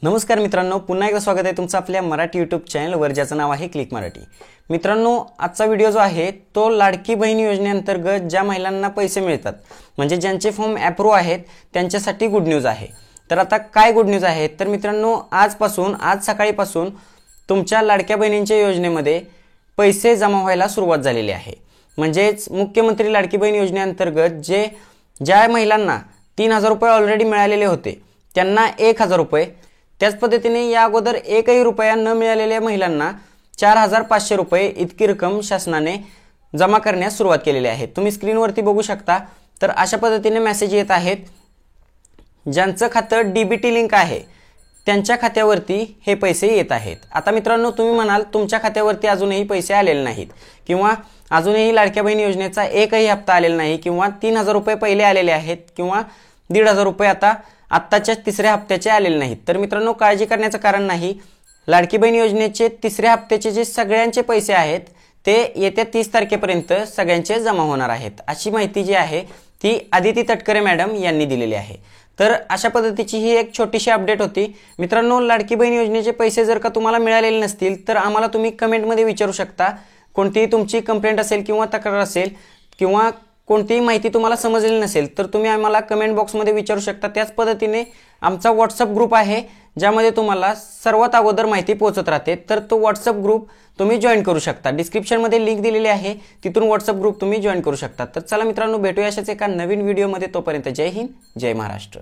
नमस्कार मित्रांनो, पुन्हा एकदा स्वागत आहे तुमचं आपल्या मराठी यूट्यूब चॅनलवर, ज्याचं नाव आहे क्लिक मराठी। मित्रांनो, आजचा व्हिडिओ जो आहे तो लाडकी बहीण योजनेअंतर्गत ज्या महिलांना पैसे मिळतात, म्हणजे ज्यांचे फॉर्म अप्रूव्ह आहेत त्यांच्यासाठी गुड न्यूज आहे। तर आता काय गुड न्यूज आहे तर मित्रांनो, आज सकाळीपासून तुमच्या लाडक्या बहिणींच्या योजनेमध्ये पैसे जमा व्हायला सुरुवात झालेली आहे। म्हणजेच मुख्यमंत्री लाडकी बहीण योजनेअंतर्गत ज्या महिलांना 3000 रुपये ऑलरेडी मिळालेले होते त्यांना 1000 रुपये, त्याच पद्धतीने या अगोदर एकही रुपया न मिळालेल्या महिलांना 4500 रुपये इतकी रक्कम शासनाने जमा करण्यास सुरुवात केलेली आहे। तुम्ही स्क्रीनवरती बघू शकता। तर अशा पद्धतीने मेसेज येत आहेत। ज्यांचं खातं डीबीटी लिंक आहे त्यांच्या खात्यावरती हे पैसे येत आहेत। आता मित्रांनो, तुम्ही म्हणाल तुमच्या खात्यावरती अजूनही पैसे आलेले नाहीत किंवा अजूनही लाडक्या बहीण योजनेचा एकही हप्ता आलेला नाही किंवा 3000 रुपये पहिले आलेले आहेत किंवा 1500 रुपये आत्ताच्या तिसऱ्या हप्त्याचे आलेले नाहीत। तर मित्रांनो, काळजी करण्याचं कारण नाही। लाडकी बहीण योजनेचे तिसऱ्या हप्त्याचे जे सगळ्यांचे पैसे आहेत ते येत्या 30 तारखेपर्यंत सगळ्यांचे जमा होणार आहेत, अशी माहिती जी आहे ती आदिती तटकरे मॅडम यांनी दिलेली आहे। तर अशा पद्धतीची ही एक छोटीशी अपडेट होती। मित्रांनो, लाडकी बहीण योजनेचे पैसे जर का तुम्हाला मिळालेले नसतील तर आम्हाला तुम्ही कमेंटमध्ये विचारू शकता। कोणतीही तुमची कंप्लेंट असेल किंवा तक्रार असेल किंवा कोणतीही माहिती तुम्हाला समजलेली नसेल तर तुम्ही आम्हाला कमेंट बॉक्समध्ये विचारू शकता। त्याच पद्धतीने आमचा व्हॉट्सअप ग्रुप आहे ज्यामध्ये तुम्हाला सर्वात अगोदर माहिती पोहोचत राहते। तर तो व्हॉट्सअप ग्रुप तुम्ही जॉईन करू शकता। डिस्क्रिप्शनमध्ये लिंक दिलेली आहे, तिथून व्हॉट्सअप ग्रुप तुम्ही जॉईन करू शकता। तर चला मित्रांनो, भेटूया अशाच एका नवीन व्हिडिओमध्ये। तोपर्यंत जय हिंद, जय महाराष्ट्र।